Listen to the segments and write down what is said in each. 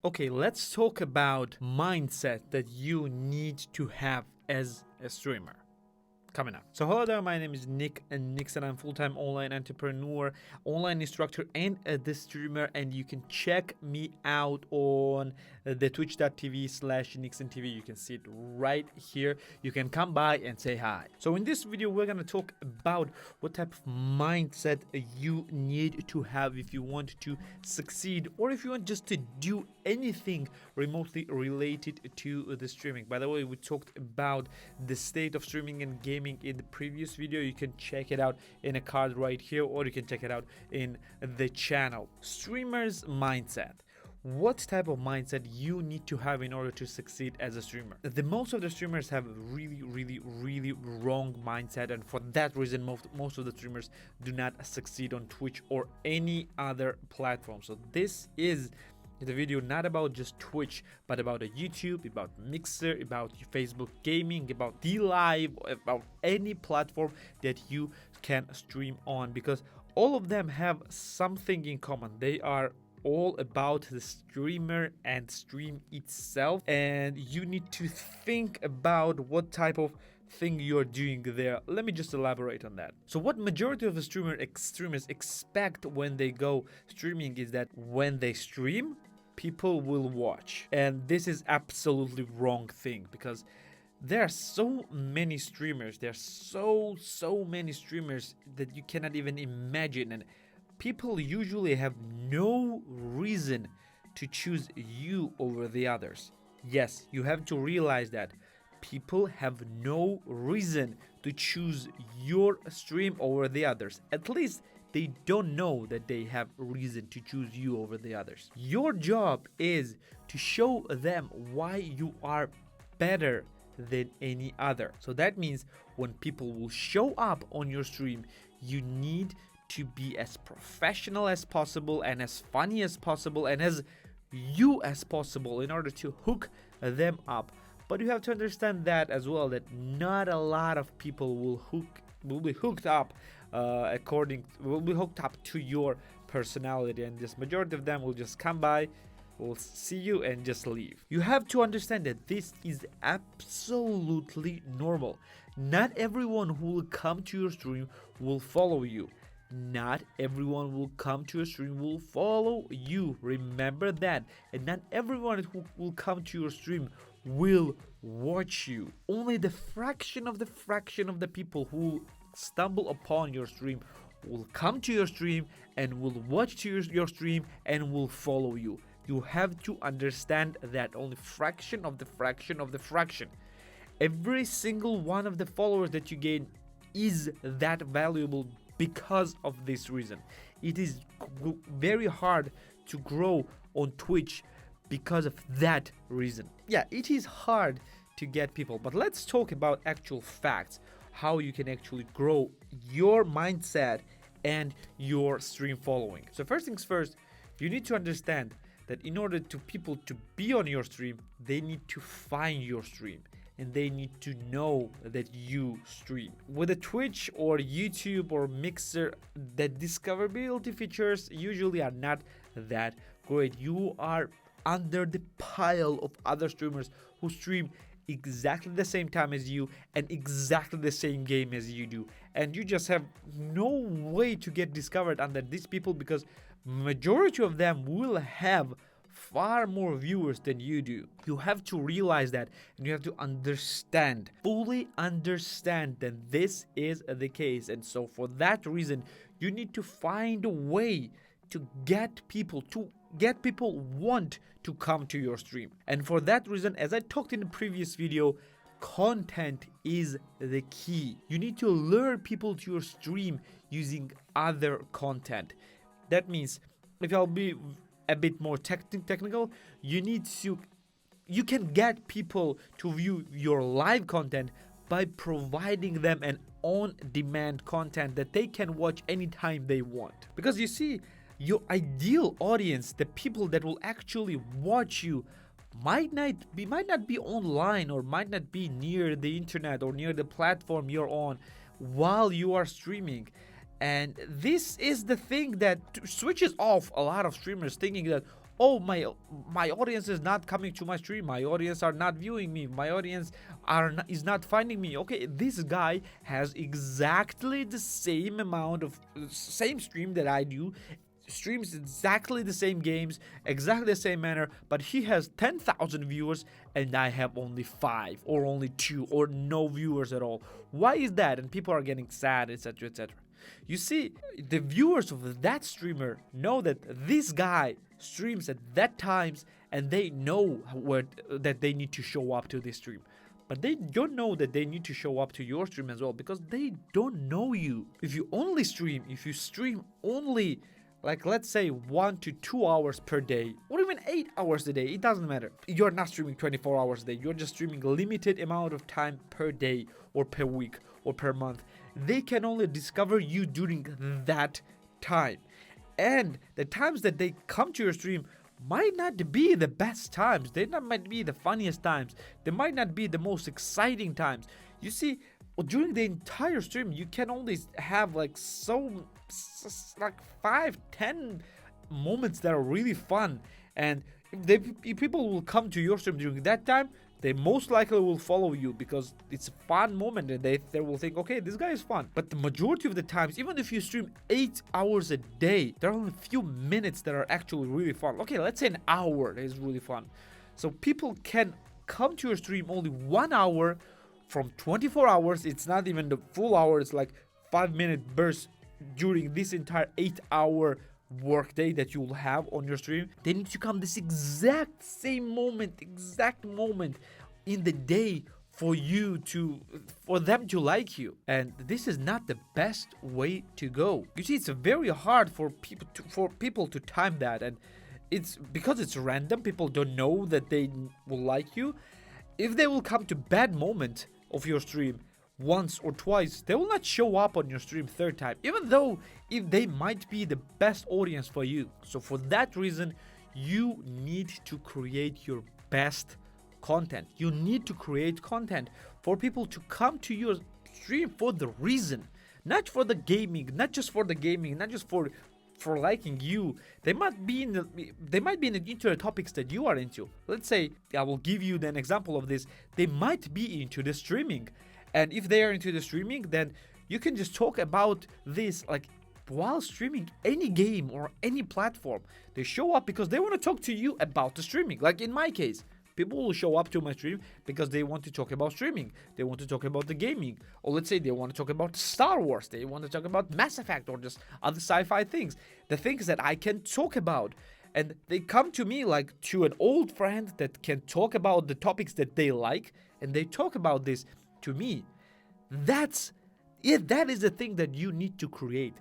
Okay, let's talk about mindset that you need to have as a streamer. Coming up. So hello there, my name is Nick and Nyxson. I'm full-time online entrepreneur, online instructor, and the streamer. And you can check me out on the twitch.tv/NyxsonTV. You can see it right here. You can come by and say hi. So in this video, we're gonna talk about what type of mindset you need to have if you want to succeed, or if you want just to do anything remotely related to the streaming. By the way, we talked about the state of streaming and gaming in the previous video. You can check it out in a card right here, or you can check it out in the channel. Streamers mindset. What type of mindset you need to have in order to succeed as a streamer? The most of the streamers have really wrong mindset, and for that reason most of the streamers do not succeed on Twitch or any other platform. So this is the video not about just Twitch, but about a YouTube, about Mixer, about Facebook gaming, about DLive, about any platform that you can stream on, because all of them have something in common. They are all about the streamer and stream itself, and you need to think about what type of thing you're doing there. Let me just elaborate on that. So what majority of the streamers expect when they go streaming is that when they stream, people will watch. And this is absolutely wrong thing, because there are so many streamers. There are so many streamers that you cannot even imagine, and people usually have no reason to choose you over the others. Yes, you have to realize that people have no reason to choose your stream over the others. At least they don't know that they have reason to choose you over the others. Your job is to show them why you are better than any other. So that means when people will show up on your stream, you need to be as professional as possible and as funny as possible and as you as possible in order to hook them up. But you have to understand that as well, that not a lot of people will be hooked up to your personality, and this majority of them will just come by, will see you and just leave. You have to understand that this is absolutely normal. Not everyone who will come to your stream will follow you. Not everyone will come to your stream will follow you. Remember that. And not everyone who will come to your stream will watch you. Only the fraction of the people who stumble upon your stream will come to your stream and will watch your stream and will follow you. You have to understand that only fraction of the fraction. Every single one of the followers that you gain is that valuable because of this reason. It is very hard to grow on Twitch because of that reason. Yeah, it is hard to get people, but let's talk about actual facts, how you can actually grow your mindset and your stream following. So first things first, you need to understand that in order to people to be on your stream, they need to find your stream and they need to know that you stream. With a Twitch or YouTube or Mixer, the discoverability features usually are not that great. You are under the pile of other streamers who stream exactly the same time as you and exactly the same game as you do, and you just have no way to get discovered under these people, because majority of them will have far more viewers than you do. You have to realize that, and you have to understand, fully understand that this is the case. And so for that reason, you need to find a way to get people want to come to your stream. And for that reason, as I talked in the previous video, content is the key. You need to lure people to your stream using other content. That means, if I'll be a bit more technical, you can get people to view your live content by providing them an on-demand content that they can watch anytime they want. Because you see, your ideal audience, the people that will actually watch you, might not be online or might not be near the internet or near the platform you're on while you are streaming. And this is the thing that switches off a lot of streamers, thinking that, oh, my audience is not coming to my stream, my audience are not viewing me, my audience is not finding me. Okay, this guy has exactly the same amount of same stream that I do, streams exactly the same games, exactly the same manner, but he has 10,000 viewers and I have only 5 or only 2 or no viewers at all. Why is that? And people are getting sad, etc, etc. You see, the viewers of that streamer know that this guy streams at that times and they know that they need to show up to this stream. But they don't know that they need to show up to your stream as well, because they don't know you. If you stream only, like, let's say 1 to 2 hours per day, or even 8 hours a day, it doesn't matter. You're not streaming 24 hours a day, you're just streaming a limited amount of time per day or per week or per month. They can only discover you during that time. And the times that they come to your stream might not be the best times. They might be the funniest times. They might not be the most exciting times. You see, during the entire stream, you can only have like 5-10 moments that are really fun. And if people will come to your stream during that time, they most likely will follow you because it's a fun moment and they will think, okay, this guy is fun. But the majority of the times, even if you stream 8 hours a day, there are only a few minutes that are actually really fun. Okay, let's say an hour that is really fun. So people can come to your stream only 1 hour from 24 hours. It's not even the full hour, it's like 5-minute bursts during this entire 8-hour workday that you will have on your stream. They need to come this exact moment in the day for them to like you. And this is not the best way to go. You see, it's very hard for people to time that, and it's because it's random. People don't know that they will like you. If they will come to bad moment of your stream once or twice, they will not show up on your stream third time, even though if they might be the best audience for you. So for that reason, you need to create your best content. You need to create content for people to come to your stream for the reason, not for the gaming, not just for the gaming, not just for liking you. They might be into the topics that you are into. Let's say, I will give you an example of this. They might be into the streaming. And if they are into the streaming, then you can just talk about this like while streaming any game or any platform. They show up because they want to talk to you about the streaming. Like in my case, people will show up to my stream because they want to talk about streaming. They want to talk about the gaming. Or let's say they want to talk about Star Wars. They want to talk about Mass Effect or just other sci-fi things. The things that I can talk about. And they come to me like to an old friend that can talk about the topics that they like. And they talk about this to me. That is the thing that you need to create.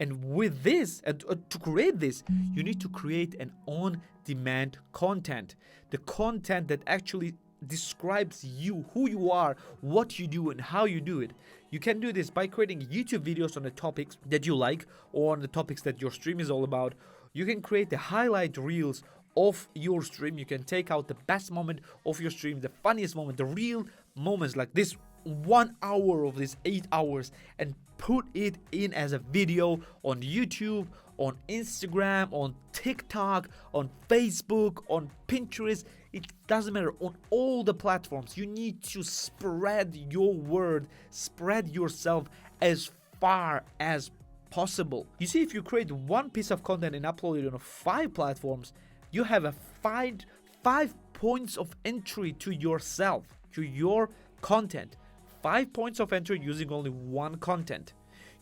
And with this, to create this, you need to create an on-demand content. The content that actually describes you, who you are, what you do, and how you do it. You can do this by creating YouTube videos on the topics that you like or on the topics that your stream is all about. You can create the highlight reels of your stream. You can take out the best moment of your stream, the funniest moment, the real moments like this 1 hour of this 8 hours, and put it in as a video on YouTube, on Instagram, on TikTok, on Facebook, on Pinterest. It doesn't matter, on all the platforms. You need to spread your word, spread yourself as far as possible. You see, if you create one piece of content and upload it on 5 platforms, you have a five points of entry to yourself, to your content. 5 points of entry using only one content.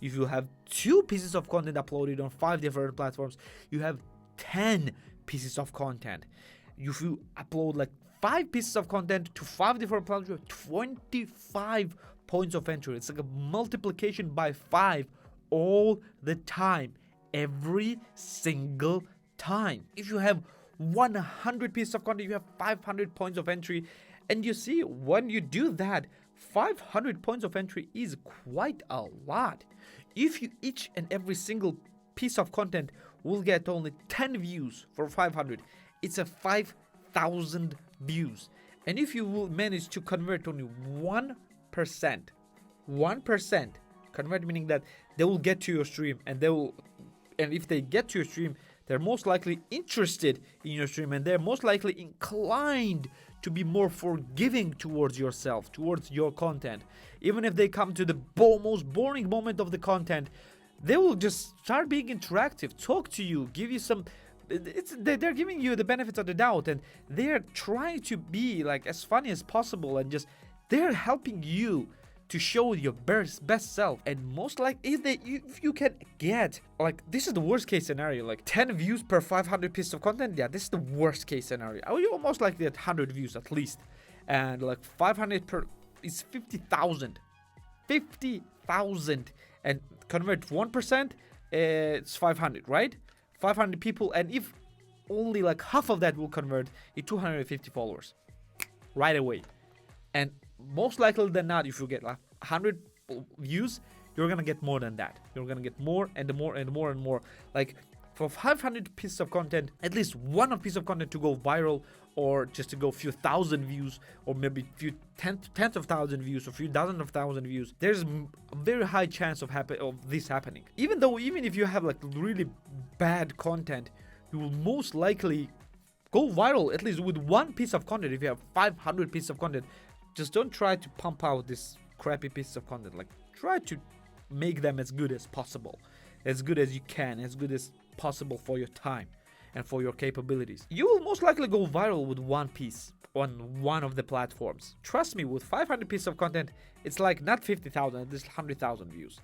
If you have 2 pieces of content uploaded on 5 different platforms, you have 10 pieces of content. If you upload like 5 pieces of content to 5 different platforms, 25 points of entry. It's like a multiplication by 5 all the time, every single time. If you have 100 pieces of content, you have 500 points of entry. And you see, when you do that, 500 points of entry is quite a lot. If you each and every single piece of content will get only 10 views for 500, it's a 5,000 views. And if you will manage to convert only 1%, convert meaning that they will get to your stream and if they get to your stream, they're most likely interested in your stream, and they're most likely inclined to be more forgiving towards yourself, towards your content. Even if they come to the most boring moment of the content, they will just start being interactive, talk to you, give you some. They're giving you the benefits of the doubt, and they're trying to be like as funny as possible, and just they're helping you to show your best self. And most like if you can get, like, this is the worst case scenario, like 10 views per 500 pieces of content. Yeah, this is the worst case scenario. You almost like get 100 views at least, and like 500 per is 50,000, and convert 1%, it's 500, right? 500 people, and if only like half of that will convert, it's 250 followers right away. And most likely than not, if you get like 100 views, you're gonna get more than that. You're gonna get more and more and more and more. Like for 500 pieces of content, at least one piece of content to go viral, or just to go a few thousand views, or maybe a few tens of thousand views, or a few dozen of thousand views, there's a very high chance of this happening. Even if you have like really bad content, you will most likely go viral at least with one piece of content. If you have 500 pieces of content, just don't try to pump out this crappy piece of content. Like, try to make them as good as possible, as good as you can, as good as possible for your time and for your capabilities. You will most likely go viral with one piece on one of the platforms. Trust me, with 500 pieces of content, it's like not 50,000, it's 100,000 views.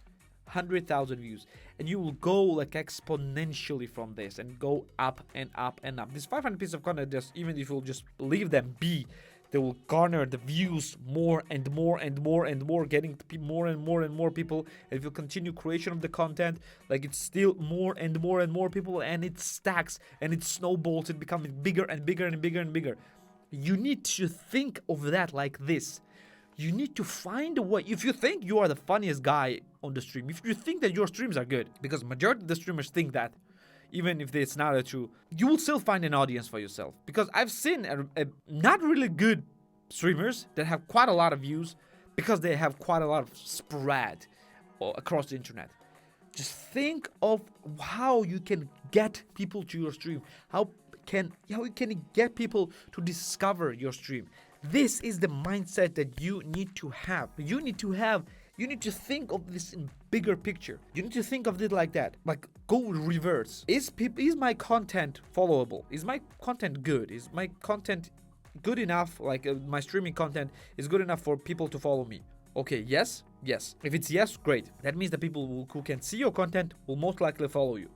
100,000 views, and you will go like exponentially from this and go up and up and up. This 500 pieces of content, just even if you'll just leave them be, they will garner the views more and more and more and more, getting more and more and more people. And if you continue creation of the content, like, it's still more and more and more people, and it stacks and it snowballs. It becomes bigger and bigger and bigger and bigger. You need to think of that like this. You need to find a way. If you think you are the funniest guy on the stream, if you think that your streams are good, because majority of the streamers think that, even if it's not true, you will still find an audience for yourself. Because I've seen a not really good streamers that have quite a lot of views because they have quite a lot of spread across the internet. Just think of how you can get people to your stream. How you can get people to discover your stream. This is the mindset that you need to have. You need to think of this in bigger picture. You need to think of it like that. Like, go reverse. Is my content followable? Is my content good? Is my content good enough? Like, my streaming content is good enough for people to follow me? Okay, yes. If it's yes, great. That means the people who can see your content will most likely follow you.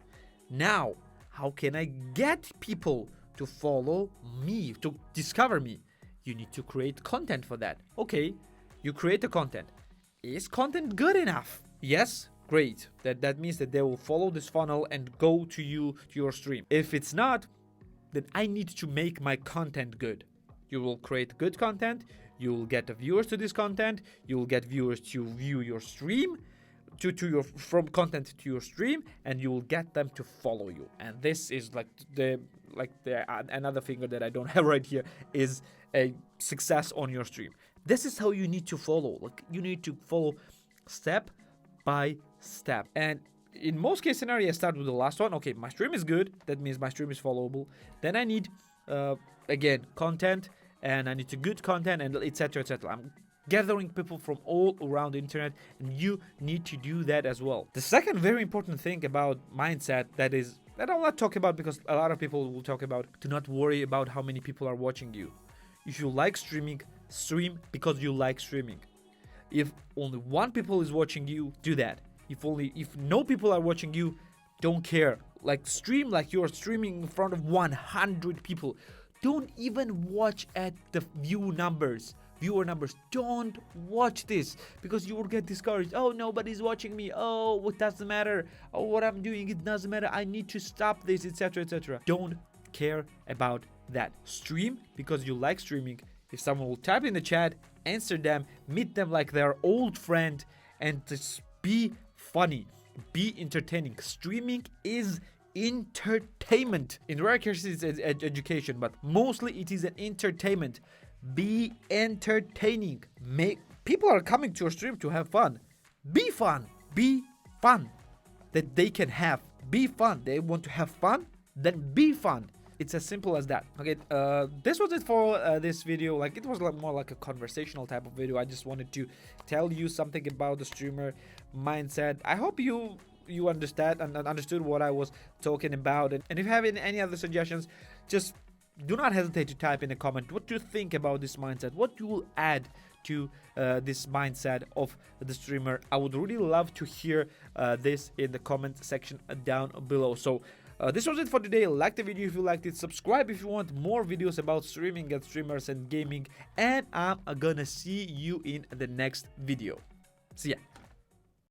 Now, how can I get people to follow me, to discover me? You need to create content for that. Okay, you create the content. Is content good enough? Yes, great. That means that they will follow this funnel and go to your stream. If it's not, then I need to make my content good. You will create good content. You will get the viewers to this content. You will get viewers to view your stream, from content to your stream, and you will get them to follow you. And this is another finger that I don't have right here is a success on your stream. This is how you need to follow. Like, you need to follow step by step. And in most case scenario, I start with the last one. Okay, my stream is good. That means my stream is followable. Then I need again content, and I need to good content, and etc. etc. I'm gathering people from all around the internet, and you need to do that as well. The second very important thing about mindset that I'll not talk about, because a lot of people will talk about, do not worry about how many people are watching you. If you like streaming, stream because you like streaming. If only one people is watching you, do that. If no people are watching you, don't care. Like, stream like you're streaming in front of 100 people. Don't even watch at the viewer numbers. Don't watch this, because you will get discouraged. Oh, nobody's watching me. Oh, it doesn't matter. Oh, what I'm doing, it doesn't matter. I need to stop this, etc. etc. Don't care about that. Stream because you like streaming. If someone will type in the chat, answer them, meet them like their old friend, and just be funny, be entertaining. Streaming is entertainment. In rare cases, it's education, but mostly it is an entertainment. Be entertaining. People are coming to your stream to have fun. Be fun. Be fun that they can have. Be fun. They want to have fun. then be fun. It's as simple as that. Okay, this was it for this video. Like, it was like more like a conversational type of video. I just wanted to tell you something about the streamer mindset. I hope you understand and understood what I was talking about. And if you have any other suggestions, just do not hesitate to type in a comment what you think about this mindset, what you will add to this mindset of the streamer. I would really love to hear this in the comment section down below. So this was it for today. Like the video if you liked it, subscribe if you want more videos about streaming and streamers and gaming, and I'm gonna see you in the next video. See ya.